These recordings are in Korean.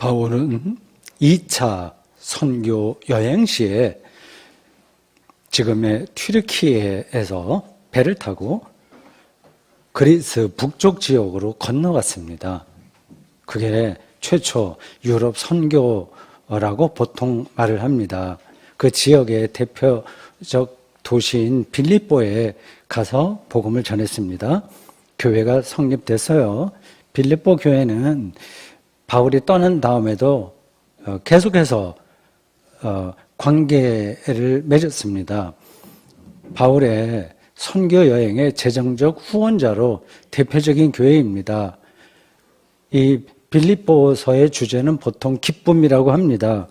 바울은 2차 선교 여행 시에 지금의 튀르키예에서 배를 타고 그리스 북쪽 지역으로 건너갔습니다. 그게 최초 유럽 선교라고 보통 말을 합니다. 그 지역의 대표적 도시인 빌립보에 가서 복음을 전했습니다. 교회가 성립됐어요. 빌립보 교회는 바울이 떠난 다음에도 계속해서 관계를 맺었습니다. 바울의 선교 여행의 재정적 후원자로 대표적인 교회입니다. 이 빌립보서의 주제는 보통 기쁨이라고 합니다.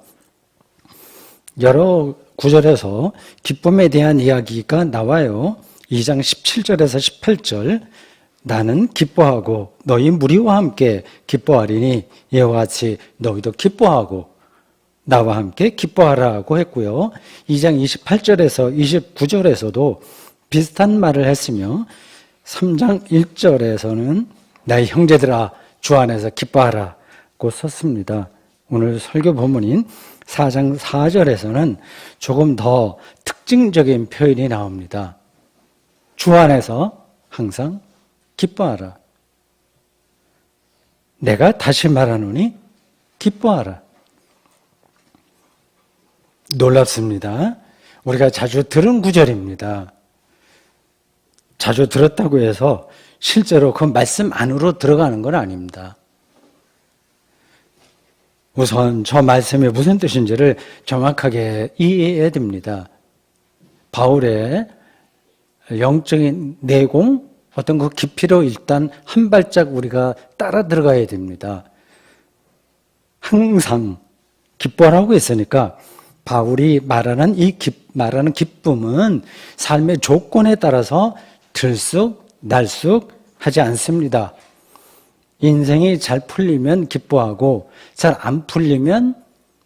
여러 구절에서 기쁨에 대한 이야기가 나와요. 2장 17절에서 18절 나는 기뻐하고 너희 무리와 함께 기뻐하리니 이와 같이 너희도 기뻐하고 나와 함께 기뻐하라고 했고요. 2장 28절에서 29절에서도 비슷한 말을 했으며 3장 1절에서는 나의 형제들아 주 안에서 기뻐하라고 썼습니다. 오늘 설교 본문인 4장 4절에서는 조금 더 특징적인 표현이 나옵니다. 주 안에서 항상 기뻐하라. 내가 다시 말하노니 기뻐하라. 놀랍습니다. 우리가 자주 들은 구절입니다. 자주 들었다고 해서 실제로 그 말씀 안으로 들어가는 건 아닙니다. 우선 저 말씀이 무슨 뜻인지를 정확하게 이해해야 됩니다. 바울의 영적인 내공, 어떤 그 깊이로 일단 한 발짝 우리가 따라 들어가야 됩니다. 항상 기뻐하라고 했으니까 바울이 말하는 말하는 기쁨은 삶의 조건에 따라서 들쑥 날쑥 하지 않습니다. 인생이 잘 풀리면 기뻐하고 잘 안 풀리면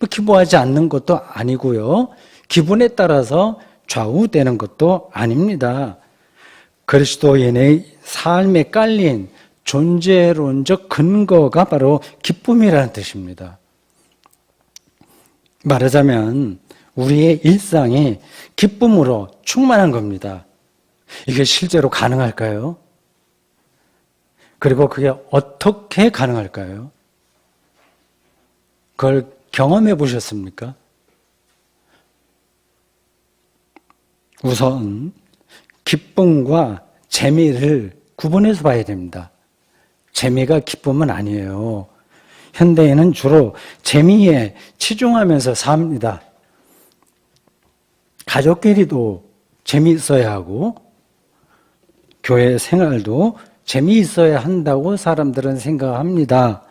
기뻐하지 않는 것도 아니고요. 기분에 따라서 좌우되는 것도 아닙니다. 그리스도인의 삶에 깔린 존재론적 근거가 바로 기쁨이라는 뜻입니다. 말하자면 우리의 일상이 기쁨으로 충만한 겁니다. 이게 실제로 가능할까요? 그리고 그게 어떻게 가능할까요? 그걸 경험해 보셨습니까? 우선 기쁨과 재미를 구분해서 봐야 됩니다. 재미가 기쁨은 아니에요. 현대인은 주로 재미에 치중하면서 삽니다. 가족끼리도 재미있어야 하고 교회 생활도 재미있어야 한다고 사람들은 생각합니다.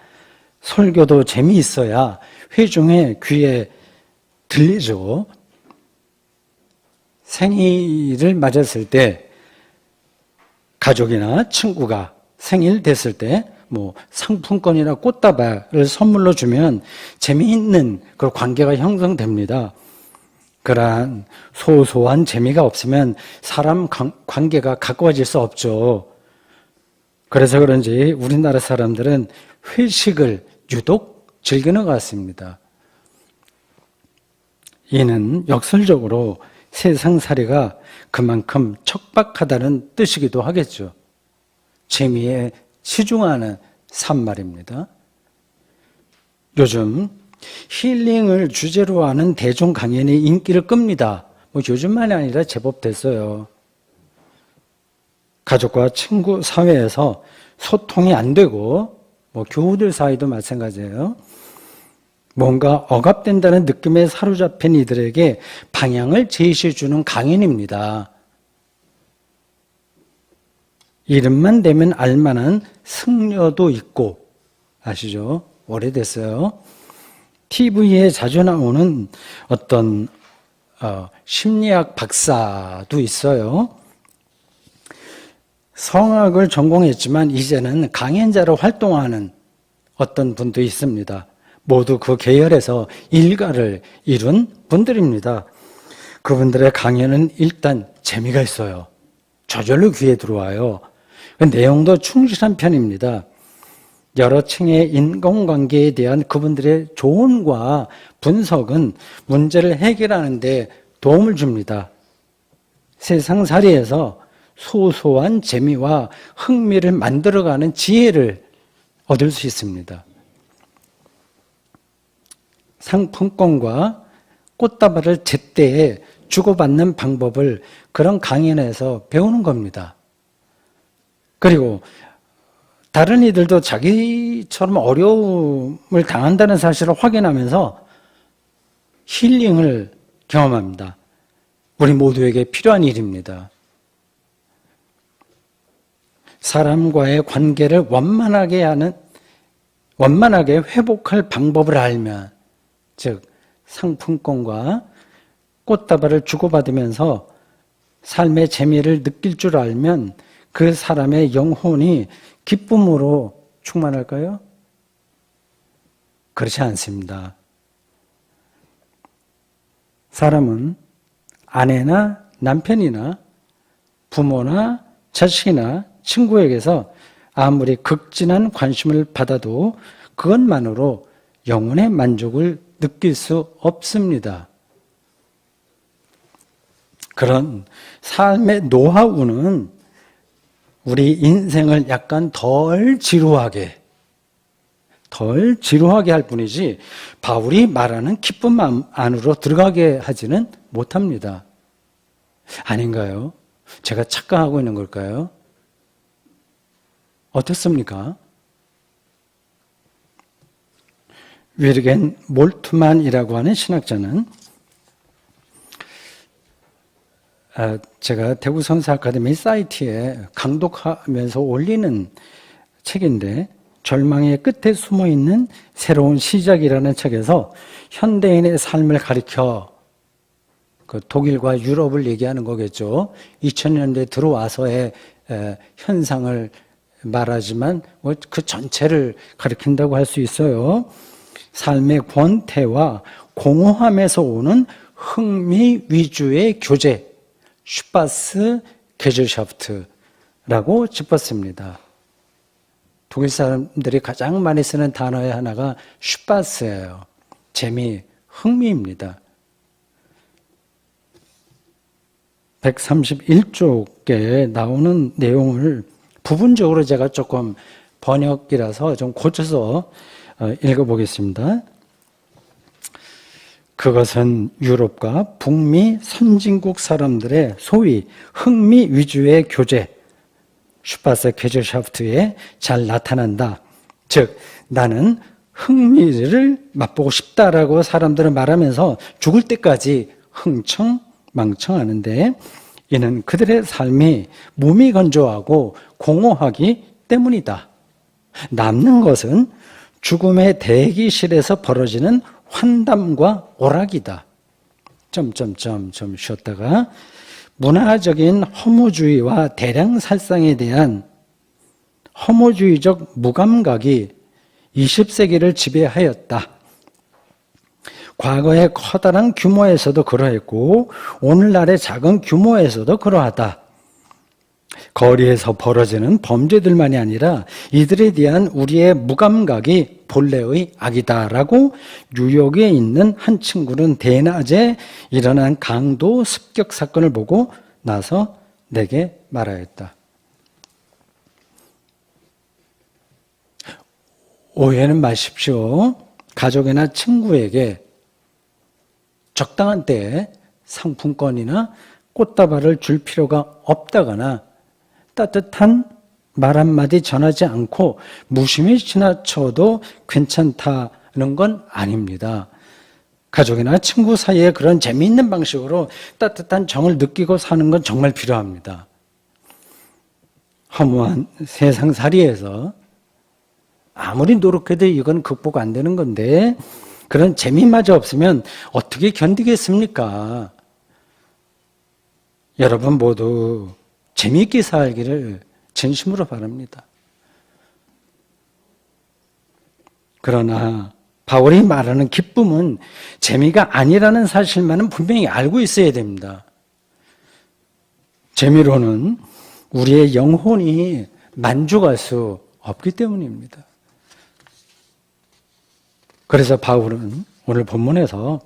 설교도 재미있어야 회중의 귀에 들리죠. 생일을 맞았을 때 가족이나 친구가 생일 됐을 때 상품권이나 꽃다발을 선물로 주면 재미있는 그런 관계가 형성됩니다. 그러한 소소한 재미가 없으면 사람 관계가 가까워질 수 없죠. 그래서 그런지 우리나라 사람들은 회식을 유독 즐기는 것 같습니다. 이는 역설적으로 세상살이가 그만큼 척박하다는 뜻이기도 하겠죠. 재미에 치중하는 삶 말입니다. 요즘 힐링을 주제로 하는 대중 강연이 인기를 끕니다. 요즘만이 아니라 제법 됐어요. 가족과 친구 사회에서 소통이 안 되고 교우들 사이도 마찬가지예요. 뭔가 억압된다는 느낌에 사로잡힌 이들에게 방향을 제시해 주는 강연입니다. 이름만 대면 알만한 승려도 있고 아시죠? 오래됐어요. TV에 자주 나오는 어떤 심리학 박사도 있어요. 성악을 전공했지만 이제는 강연자로 활동하는 어떤 분도 있습니다. 모두 그 계열에서 일가를 이룬 분들입니다. 그분들의 강연은 일단 재미가 있어요. 저절로 귀에 들어와요. 내용도 충실한 편입니다. 여러 층의 인간관계에 대한 그분들의 조언과 분석은 문제를 해결하는 데 도움을 줍니다. 세상살이에서 소소한 재미와 흥미를 만들어가는 지혜를 얻을 수 있습니다. 상품권과 꽃다발을 제때에 주고받는 방법을 그런 강연에서 배우는 겁니다. 그리고 다른 이들도 자기처럼 어려움을 당한다는 사실을 확인하면서 힐링을 경험합니다. 우리 모두에게 필요한 일입니다. 사람과의 관계를 원만하게 회복할 방법을 알면, 즉 상품권과 꽃다발을 주고받으면서 삶의 재미를 느낄 줄 알면 그 사람의 영혼이 기쁨으로 충만할까요? 그렇지 않습니다. 사람은 아내나 남편이나 부모나 자식이나 친구에게서 아무리 극진한 관심을 받아도 그것만으로 영혼의 만족을 느낄 수 없습니다. 그런 삶의 노하우는 우리 인생을 약간 덜 지루하게 할 뿐이지 바울이 말하는 기쁨 안으로 들어가게 하지는 못합니다. 아닌가요? 제가 착각하고 있는 걸까요? 어떻습니까? 위르겐 몰트만이라고 하는 신학자는 제가 대구 선사 아카데미 사이트에 강독하면서 올리는 책인데, 절망의 끝에 숨어있는 새로운 시작이라는 책에서 현대인의 삶을 가리켜 그 독일과 유럽을 얘기하는 거겠죠. 2000년대 들어와서의 현상을 말하지만 그 전체를 가리킨다고 할 수 있어요. 삶의 권태와 공허함에서 오는 흥미 위주의 교제, 슈파스 게젤샤프트라고 짚었습니다. 독일 사람들이 가장 많이 쓰는 단어의 하나가 슈파스예요. 재미, 흥미입니다. 131쪽에 나오는 내용을 부분적으로 제가 조금 번역이라서 좀 고쳐서 읽어보겠습니다. 그것은 유럽과 북미 선진국 사람들의 소위 흥미 위주의 교제, 슈파스 게젤샤프트에 잘 나타난다. 즉, 나는 흥미를 맛보고 싶다라고 사람들은 말하면서 죽을 때까지 흥청망청하는데, 이는 그들의 삶이 무미건조하고 공허하기 때문이다. 남는 것은 죽음의 대기실에서 벌어지는 환담과 오락이다. 좀 쉬었다가, 문화적인 허무주의와 대량살상에 대한 허무주의적 무감각이 20세기를 지배하였다. 과거의 커다란 규모에서도 그러했고 오늘날의 작은 규모에서도 그러하다. 거리에서 벌어지는 범죄들만이 아니라 이들에 대한 우리의 무감각이 본래의 악이다라고 뉴욕에 있는 한 친구는 대낮에 일어난 강도 습격 사건을 보고 나서 내게 말하였다. 오해는 마십시오. 가족이나 친구에게 적당한 때에 상품권이나 꽃다발을 줄 필요가 없다거나 따뜻한 말 한마디 전하지 않고 무심히 지나쳐도 괜찮다는 건 아닙니다. 가족이나 친구 사이에 그런 재미있는 방식으로 따뜻한 정을 느끼고 사는 건 정말 필요합니다. 허무한 세상살이에서 아무리 노력해도 이건 극복 안 되는 건데 그런 재미마저 없으면 어떻게 견디겠습니까? 여러분 모두 재미있게 살기를 진심으로 바랍니다. 그러나 바울이 말하는 기쁨은 재미가 아니라는 사실만은 분명히 알고 있어야 됩니다. 재미로는 우리의 영혼이 만족할 수 없기 때문입니다. 그래서 바울은 오늘 본문에서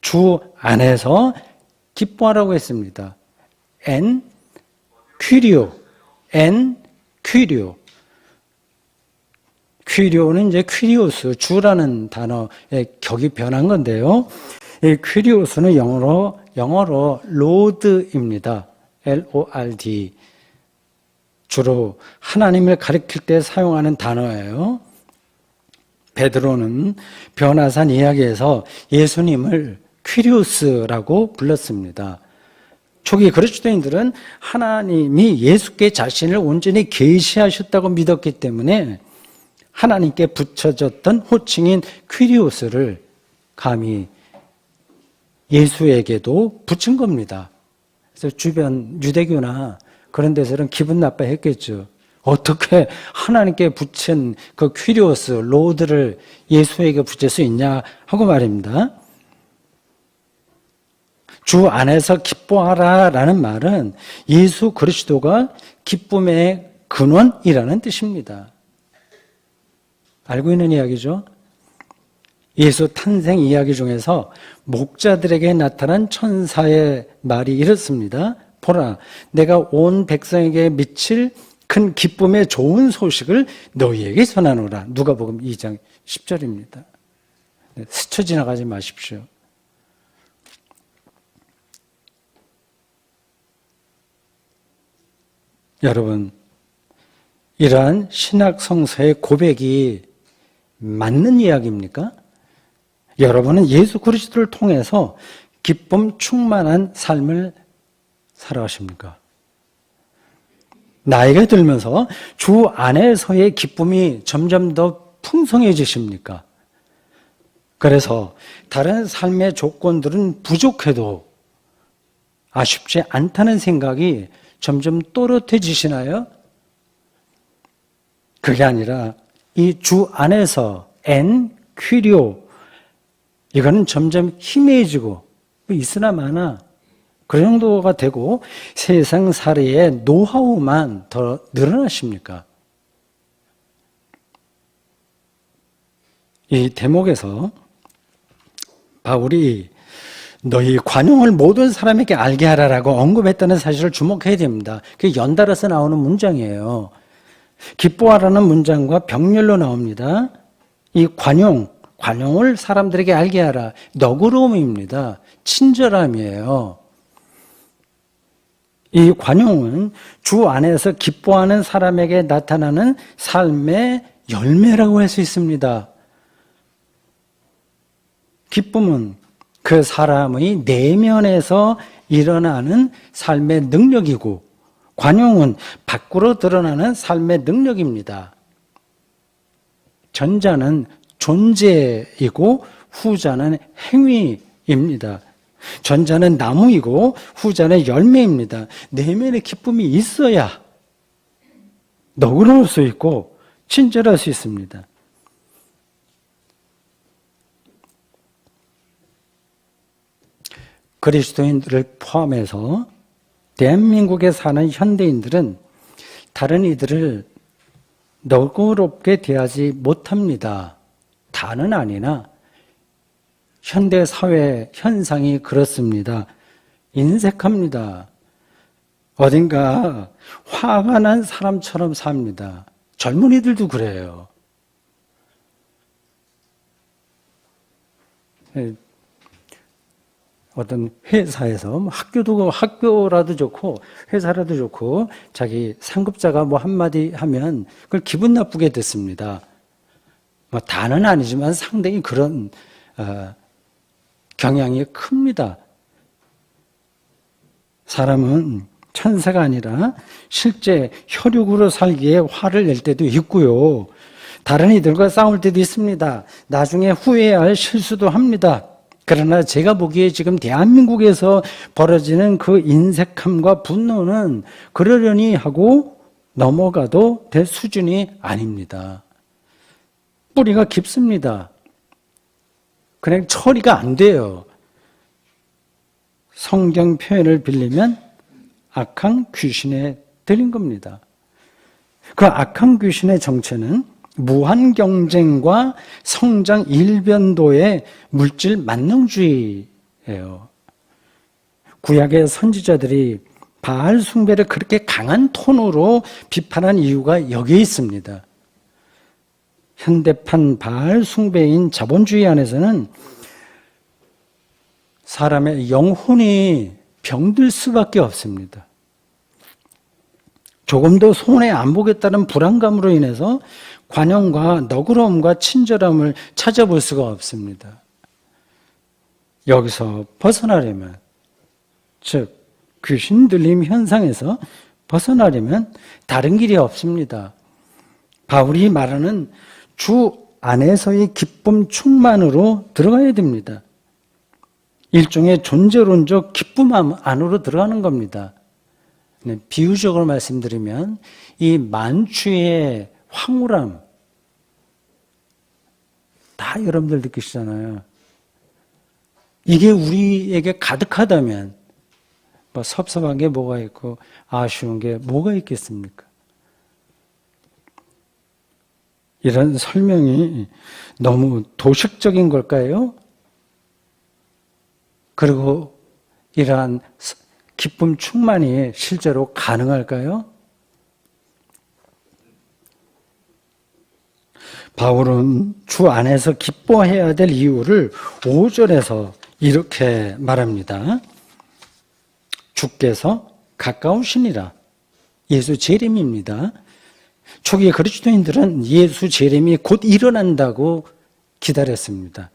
주 안에서 기뻐하라고 했습니다. 엔 퀴리오, 엔 퀴리오. 퀴리오는 이제 퀴리오스, 주라는 단어의 격이 변한 건데요. 이 퀴리오스는 영어로 로드입니다. Lord. 주로 하나님을 가리킬 때 사용하는 단어예요. 베드로는 변화산 이야기에서 예수님을 퀴리오스라고 불렀습니다. 초기 그리스도인들은 하나님이 예수께 자신을 온전히 계시하셨다고 믿었기 때문에 하나님께 붙여졌던 호칭인 퀴리오스를 감히 예수에게도 붙인 겁니다. 그래서 주변 유대교나 그런 데서는 기분 나빠했겠죠. 어떻게 하나님께 붙인 그 퀴리오스, 로드를 예수에게 붙일 수 있냐 하고 말입니다. 주 안에서 기뻐하라라는 말은 예수 그리스도가 기쁨의 근원이라는 뜻입니다. 알고 있는 이야기죠? 예수 탄생 이야기 중에서 목자들에게 나타난 천사의 말이 이렇습니다. 보라, 내가 온 백성에게 미칠 큰 기쁨의 좋은 소식을 너희에게 전하노라. 누가복음 2장 10절입니다. 스쳐 지나가지 마십시오. 여러분, 이러한 신학 성서의 고백이 맞는 이야기입니까? 여러분은 예수 그리스도를 통해서 기쁨 충만한 삶을 살아가십니까? 나이가 들면서 주 안에서의 기쁨이 점점 더 풍성해지십니까? 그래서 다른 삶의 조건들은 부족해도 아쉽지 않다는 생각이 점점 또렷해지시나요? 그게 아니라 이 주 안에서 엔 퀴리오, 이거는 점점 희미해지고 있으나 마나 그 정도가 되고 세상 살이의 노하우만 더 늘어나십니까? 이 대목에서 바울이 너희 관용을 모든 사람에게 알게 하라라고 언급했다는 사실을 주목해야 됩니다. 그게 연달아서 나오는 문장이에요. 기뻐하라는 문장과 병렬로 나옵니다. 이 관용을 사람들에게 알게 하라. 너그러움입니다. 친절함이에요. 이 관용은 주 안에서 기뻐하는 사람에게 나타나는 삶의 열매라고 할 수 있습니다. 기쁨은 그 사람의 내면에서 일어나는 삶의 능력이고, 관용은 밖으로 드러나는 삶의 능력입니다. 전자는 존재이고 후자는 행위입니다. 전자는 나무이고 후자는 열매입니다. 내면의 기쁨이 있어야 너그러울 수 있고 친절할 수 있습니다. 그리스도인들을 포함해서 대한민국에 사는 현대인들은 다른 이들을 너그럽게 대하지 못합니다. 다는 아니나 현대사회 현상이 그렇습니다. 인색합니다. 어딘가 화가 난 사람처럼 삽니다. 젊은이들도 그래요. 어떤 회사에서 학교라도 좋고 회사라도 좋고 자기 상급자가 뭐 한마디 하면 그걸 기분 나쁘게 듣습니다. 뭐 다는 아니지만 상당히 그런 경향이 큽니다. 사람은 천사가 아니라 실제 혈육으로 살기에 화를 낼 때도 있고요. 다른 이들과 싸울 때도 있습니다. 나중에 후회해야 할 실수도 합니다. 그러나 제가 보기에 지금 대한민국에서 벌어지는 그 인색함과 분노는 그러려니 하고 넘어가도 될 수준이 아닙니다. 뿌리가 깊습니다. 그냥 처리가 안 돼요. 성경 표현을 빌리면 악한 귀신에 들린 겁니다. 그 악한 귀신의 정체는 무한 경쟁과 성장 일변도의 물질 만능주의예요. 구약의 선지자들이 바알 숭배를 그렇게 강한 톤으로 비판한 이유가 여기에 있습니다. 현대판 바알 숭배인 자본주의 안에서는 사람의 영혼이 병들 수밖에 없습니다. 조금 더 손해 안 보겠다는 불안감으로 인해서 관용과 너그러움과 친절함을 찾아볼 수가 없습니다. 여기서 벗어나려면, 즉 귀신 들림 현상에서 벗어나려면 다른 길이 없습니다. 바울이 말하는 주 안에서의 기쁨 충만으로 들어가야 됩니다. 일종의 존재론적 기쁨 안으로 들어가는 겁니다. 비유적으로 말씀드리면 이 만추의 황홀함 다 여러분들 느끼시잖아요. 이게 우리에게 가득하다면 뭐 섭섭한 게 뭐가 있고 아쉬운 게 뭐가 있겠습니까? 이런 설명이 너무 도식적인 걸까요? 그리고 이러한 기쁨 충만이 실제로 가능할까요? 바울은 주 안에서 기뻐해야 될 이유를 5절에서 이렇게 말합니다. 주께서 가까우시니라. 예수 재림입니다. 초기 그리스도인들은 예수 재림이 곧 일어난다고 기다렸습니다.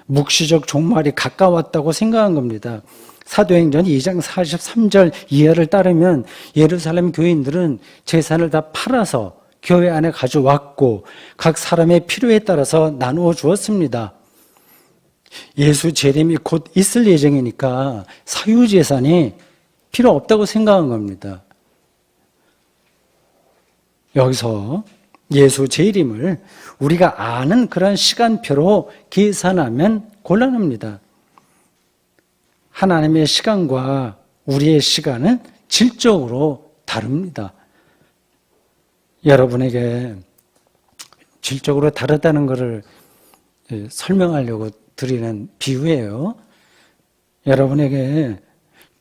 묵시적 종말이 가까웠다고 생각한 겁니다. 사도행전 2장 43절 이하를 따르면 예루살렘 교인들은 재산을 다 팔아서 교회 안에 가져왔고 각 사람의 필요에 따라서 나누어 주었습니다. 예수 재림이 곧 있을 예정이니까 사유재산이 필요 없다고 생각한 겁니다. 여기서 예수 재림을 우리가 아는 그런 시간표로 계산하면 곤란합니다. 하나님의 시간과 우리의 시간은 질적으로 다릅니다. 여러분에게 질적으로 다르다는 것을 설명하려고 드리는 비유예요. 여러분에게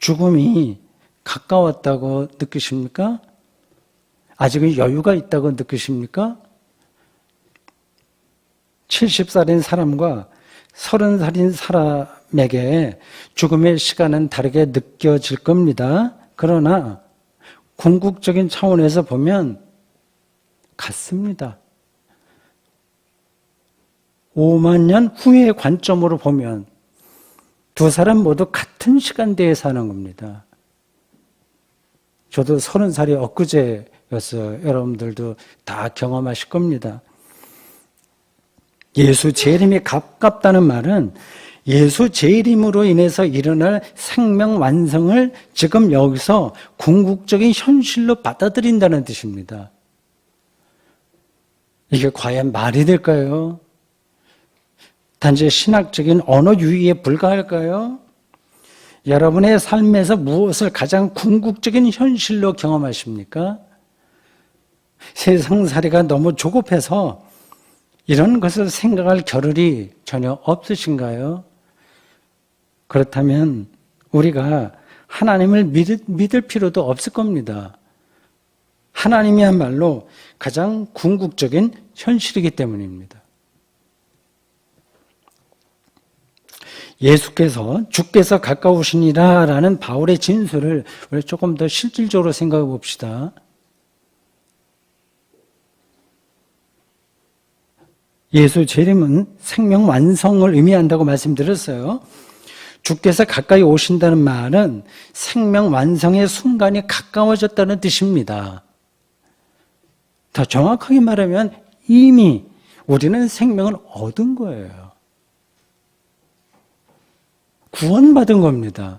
죽음이 가까웠다고 느끼십니까? 아직은 여유가 있다고 느끼십니까? 70살인 사람과 30살인 사람에게 죽음의 시간은 다르게 느껴질 겁니다. 그러나 궁극적인 차원에서 보면 같습니다. 5만 년 후의 관점으로 보면 두 사람 모두 같은 시간대에 사는 겁니다. 저도 30살이 엊그제였어요. 여러분들도 다 경험하실 겁니다. 예수 재림이 가깝다는 말은 예수 재림으로 인해서 일어날 생명 완성을 지금 여기서 궁극적인 현실로 받아들인다는 뜻입니다. 이게 과연 말이 될까요? 단지 신학적인 언어 유희에 불과할까요? 여러분의 삶에서 무엇을 가장 궁극적인 현실로 경험하십니까? 세상살이가 너무 조급해서 이런 것을 생각할 겨를이 전혀 없으신가요? 그렇다면 우리가 하나님을 믿을 필요도 없을 겁니다. 하나님이야말로 가장 궁극적인 현실이기 때문입니다. 주께서 가까우시니라 라는 바울의 진술을 우리 조금 더 실질적으로 생각해 봅시다. 예수 재림은 생명 완성을 의미한다고 말씀드렸어요. 주께서 가까이 오신다는 말은 생명 완성의 순간이 가까워졌다는 뜻입니다. 더 정확하게 말하면 이미 우리는 생명을 얻은 거예요. 구원받은 겁니다.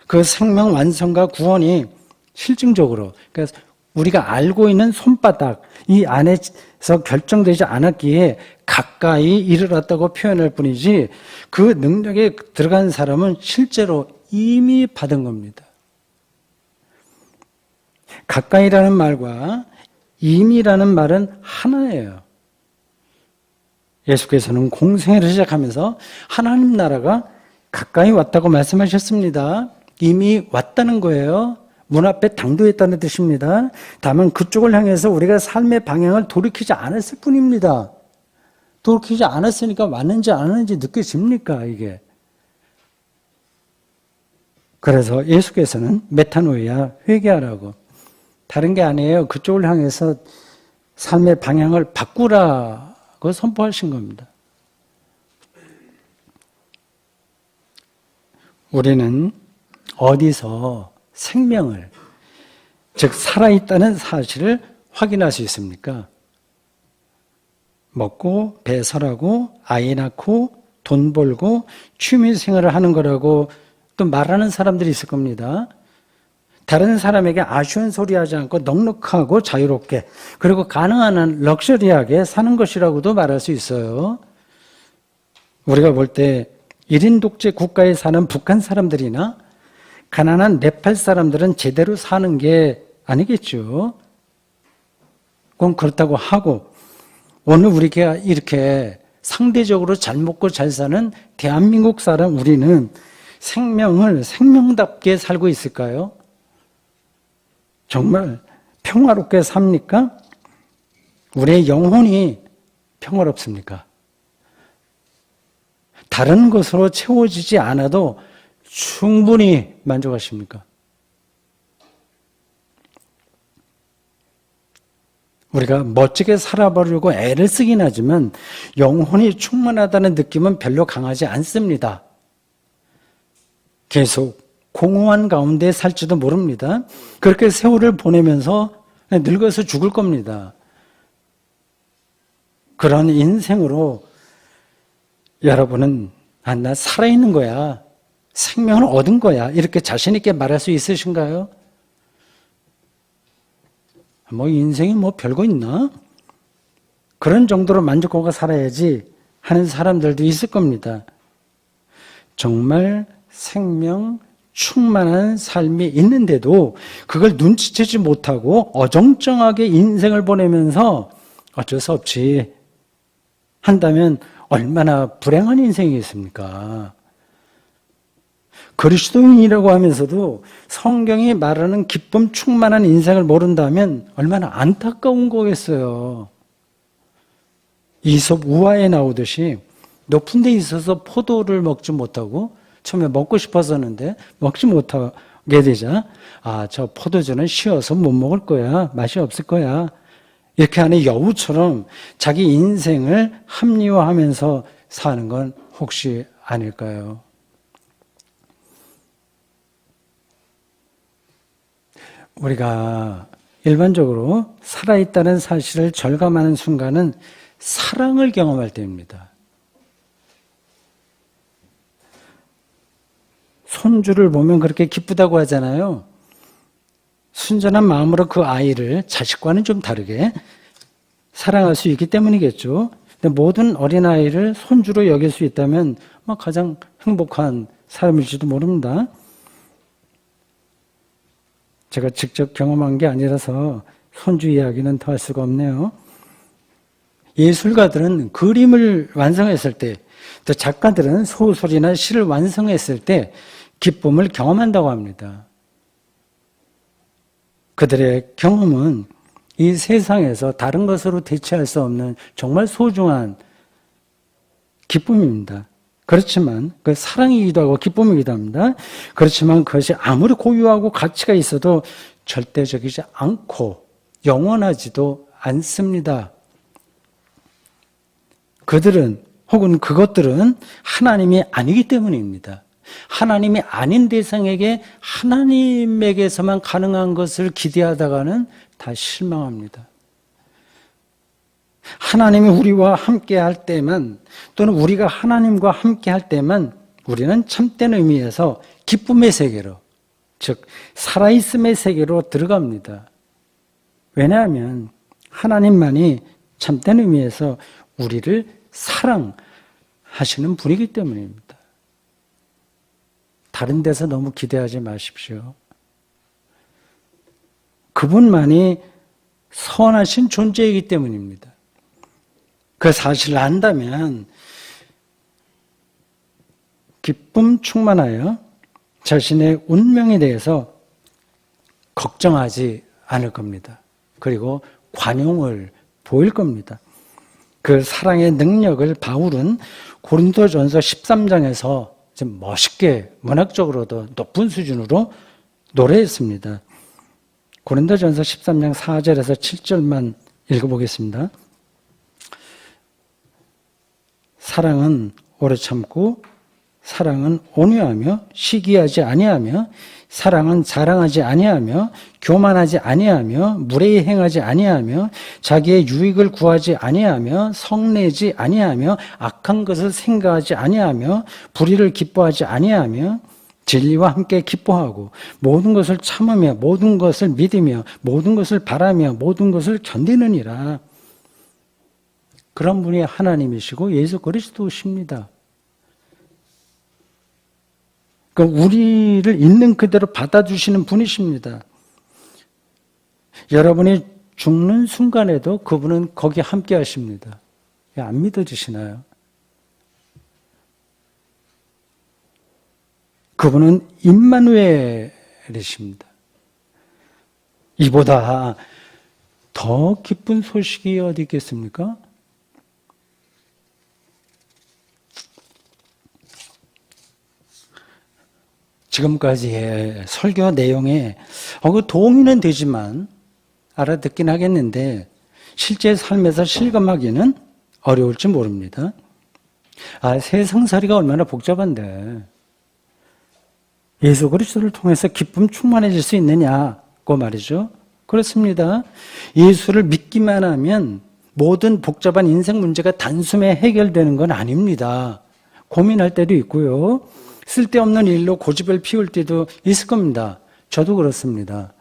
그 생명 완성과 구원이 실증적으로, 그러니까 우리가 알고 있는 손바닥 이 안에서 결정되지 않았기에 가까이 이르렀다고 표현할 뿐이지 그 능력에 들어간 사람은 실제로 이미 받은 겁니다. 가까이라는 말과 이미라는 말은 하나예요. 예수께서는 공생애를 시작하면서 하나님 나라가 가까이 왔다고 말씀하셨습니다. 이미 왔다는 거예요. 문 앞에 당도했다는 뜻입니다. 다만 그쪽을 향해서 우리가 삶의 방향을 돌이키지 않았을 뿐입니다. 돌이키지 않았으니까 왔는지 안 왔는지 느껴집니까, 이게? 그래서 예수께서는 메타노이아, 회개하라고. 다른 게 아니에요. 그쪽을 향해서 삶의 방향을 바꾸라고 선포하신 겁니다. 우리는 어디서 생명을, 즉 살아있다는 사실을 확인할 수 있습니까? 먹고 배설하고 아이 낳고 돈 벌고 취미생활을 하는 거라고 또 말하는 사람들이 있을 겁니다. 다른 사람에게 아쉬운 소리 하지 않고 넉넉하고 자유롭게, 그리고 가능한 한 럭셔리하게 사는 것이라고도 말할 수 있어요. 우리가 볼 때 1인 독재 국가에 사는 북한 사람들이나 가난한 네팔 사람들은 제대로 사는 게 아니겠죠. 그건 그렇다고 하고, 오늘 우리가 이렇게 상대적으로 잘 먹고 잘 사는 대한민국 사람 우리는 생명을 생명답게 살고 있을까요? 정말 평화롭게 삽니까? 우리의 영혼이 평화롭습니까? 다른 것으로 채워지지 않아도 충분히 만족하십니까? 우리가 멋지게 살아보려고 애를 쓰긴 하지만 영혼이 충만하다는 느낌은 별로 강하지 않습니다. 계속 공허한 가운데 살지도 모릅니다. 그렇게 세월을 보내면서 늙어서 죽을 겁니다. 그런 인생으로 여러분은 나 살아있는 거야, 생명을 얻은 거야, 이렇게 자신 있게 말할 수 있으신가요? 인생이 별거 있나? 그런 정도로 만족하고 살아야지 하는 사람들도 있을 겁니다. 정말 생명 충만한 삶이 있는데도 그걸 눈치채지 못하고 어정쩡하게 인생을 보내면서 어쩔 수 없지 한다면 얼마나 불행한 인생이겠습니까? 그리스도인이라고 하면서도 성경이 말하는 기쁨 충만한 인생을 모른다면 얼마나 안타까운 거겠어요. 이솝 우화에 나오듯이 높은 데 있어서 포도를 먹지 못하고 처음에 먹고 싶었었는데 먹지 못하게 되자 저 포도주는 쉬어서 못 먹을 거야, 맛이 없을 거야, 이렇게 하는 여우처럼 자기 인생을 합리화하면서 사는 건 혹시 아닐까요? 우리가 일반적으로 살아있다는 사실을 절감하는 순간은 사랑을 경험할 때입니다. 손주를 보면 그렇게 기쁘다고 하잖아요. 순전한 마음으로 그 아이를 자식과는 좀 다르게 사랑할 수 있기 때문이겠죠. 근데 모든 어린아이를 손주로 여길 수 있다면 가장 행복한 사람일지도 모릅니다. 제가 직접 경험한 게 아니라서 손주 이야기는 더 할 수가 없네요. 예술가들은 그림을 완성했을 때, 또 작가들은 소설이나 시를 완성했을 때 기쁨을 경험한다고 합니다. 그들의 경험은 이 세상에서 다른 것으로 대체할 수 없는 정말 소중한 기쁨입니다. 그렇지만 그 사랑이기도 하고 기쁨이기도 합니다. 그렇지만 그것이 아무리 고유하고 가치가 있어도 절대적이지 않고 영원하지도 않습니다. 그들은 혹은 그것들은 하나님이 아니기 때문입니다. 하나님이 아닌 대상에게 하나님에게서만 가능한 것을 기대하다가는 다 실망합니다. 하나님이 우리와 함께 할 때만, 또는 우리가 하나님과 함께 할 때만 우리는 참된 의미에서 기쁨의 세계로, 즉 살아있음의 세계로 들어갑니다. 왜냐하면 하나님만이 참된 의미에서 우리를 사랑하시는 분이기 때문입니다. 다른 데서 너무 기대하지 마십시오. 그분만이 선하신 존재이기 때문입니다. 그 사실을 안다면 기쁨 충만하여 자신의 운명에 대해서 걱정하지 않을 겁니다. 그리고 관용을 보일 겁니다. 그 사랑의 능력을 바울은 고린도전서 13장에서 좀 멋있게 문학적으로도 높은 수준으로 노래했습니다. 고린도전서 13장 4절에서 7절만 읽어보겠습니다. 사랑은 오래 참고 사랑은 온유하며 시기하지 아니하며 사랑은 자랑하지 아니하며 교만하지 아니하며 무례히 행하지 아니하며 자기의 유익을 구하지 아니하며 성내지 아니하며 악한 것을 생각하지 아니하며 불의를 기뻐하지 아니하며 진리와 함께 기뻐하고 모든 것을 참으며 모든 것을 믿으며 모든 것을 바라며 모든 것을 견디느니라. 그런 분이 하나님이시고 예수 그리스도십니다. 우리를 있는 그대로 받아주시는 분이십니다. 여러분이 죽는 순간에도 그분은 거기 함께 하십니다. 안 믿어지시나요? 그분은 임마누엘이십니다. 이보다 더 기쁜 소식이 어디 있겠습니까? 지금까지의 설교 내용에 동의는 되지만 알아듣긴 하겠는데 실제 삶에서 실감하기는 어려울지 모릅니다. 세상살이가 얼마나 복잡한데 예수 그리스도를 통해서 기쁨 충만해질 수 있느냐고 말이죠. 그렇습니다. 예수를 믿기만 하면 모든 복잡한 인생 문제가 단숨에 해결되는 건 아닙니다. 고민할 때도 있고요. 쓸데없는 일로 고집을 피울 때도 있을 겁니다. 저도 그렇습니다.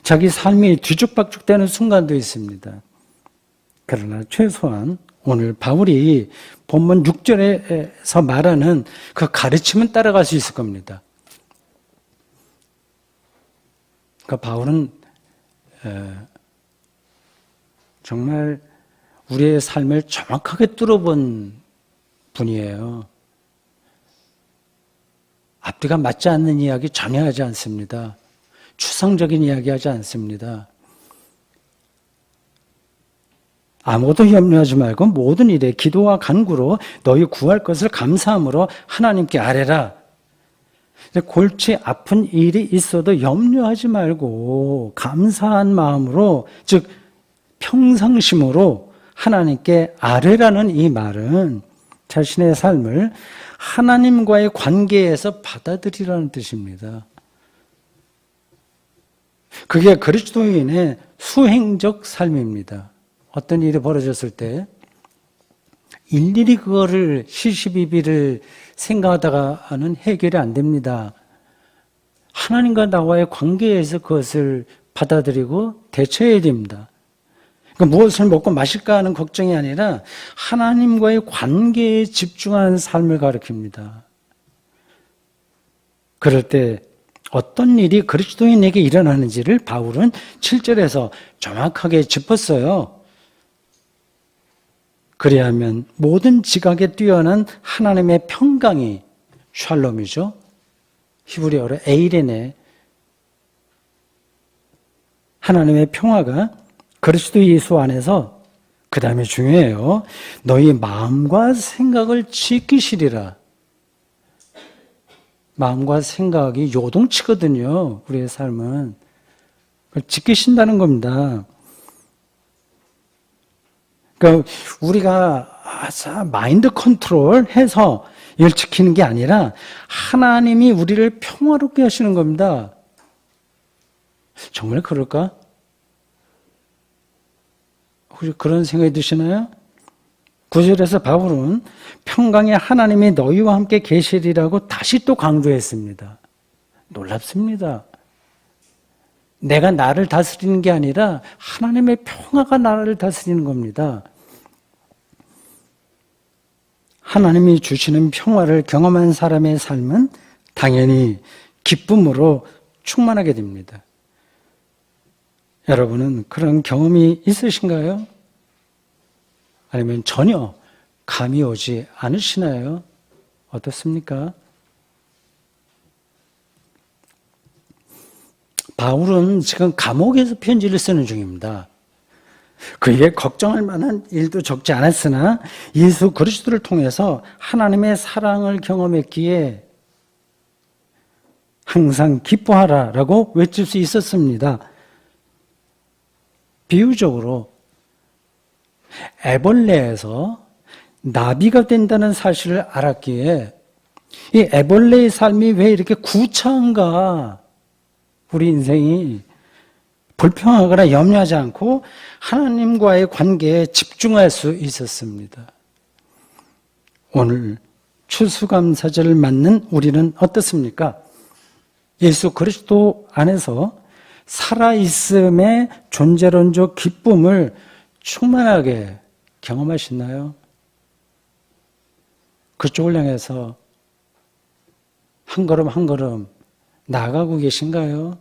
자기 삶이 뒤죽박죽되는 순간도 있습니다. 그러나 최소한 오늘 바울이 본문 6절에서 말하는 그 가르침은 따라갈 수 있을 겁니다. 그러니까 바울은 정말 우리의 삶을 정확하게 뚫어본 분이에요. 앞뒤가 맞지 않는 이야기 전혀 하지 않습니다. 추상적인 이야기 하지 않습니다. 아무것도 염려하지 말고 모든 일에 기도와 간구로 너희 구할 것을 감사함으로 하나님께 아뢰라. 골치 아픈 일이 있어도 염려하지 말고 감사한 마음으로, 즉 평상심으로 하나님께 아뢰라는 이 말은 자신의 삶을 하나님과의 관계에서 받아들이라는 뜻입니다. 그게 그리스도인의 수행적 삶입니다. 어떤 일이 벌어졌을 때 일일이 그거를 시시비비를 생각하다가는 해결이 안 됩니다. 하나님과 나와의 관계에서 그것을 받아들이고 대처해야 됩니다. 그러니까 무엇을 먹고 마실까 하는 걱정이 아니라 하나님과의 관계에 집중하는 삶을 가리킵니다. 그럴 때 어떤 일이 그리스도인에게 일어나는지를 바울은 7절에서 정확하게 짚었어요. 그래야만 모든 지각에 뛰어난 하나님의 평강이 샬롬이죠. 히브리어로 에이레네. 하나님의 평화가 그리스도 예수 안에서, 그 다음에 중요해요. 너희 마음과 생각을 지키시리라. 마음과 생각이 요동치거든요. 우리의 삶은. 그걸 지키신다는 겁니다. 그러니까 우리가 마인드 컨트롤 해서 이걸 지키는 게 아니라 하나님이 우리를 평화롭게 하시는 겁니다. 정말 그럴까? 혹시 그런 생각이 드시나요? 9절에서 바울은 평강의 하나님이 너희와 함께 계시리라고 다시 또 강조했습니다. 놀랍습니다. 내가 나를 다스리는 게 아니라 하나님의 평화가 나를 다스리는 겁니다. 하나님이 주시는 평화를 경험한 사람의 삶은 당연히 기쁨으로 충만하게 됩니다. 여러분은 그런 경험이 있으신가요? 아니면 전혀 감이 오지 않으시나요? 어떻습니까? 바울은 지금 감옥에서 편지를 쓰는 중입니다. 그에게 걱정할 만한 일도 적지 않았으나 예수 그리스도를 통해서 하나님의 사랑을 경험했기에 항상 기뻐하라라고 외칠 수 있었습니다. 비유적으로 애벌레에서 나비가 된다는 사실을 알았기에 이 애벌레의 삶이 왜 이렇게 구차한가, 우리 인생이 불평하거나 염려하지 않고 하나님과의 관계에 집중할 수 있었습니다. 오늘 추수감사절을 맞는 우리는 어떻습니까? 예수 그리스도 안에서 살아있음의 존재론적 기쁨을 충만하게 경험하시나요? 그쪽을 향해서 한 걸음 한 걸음 나아가고 계신가요?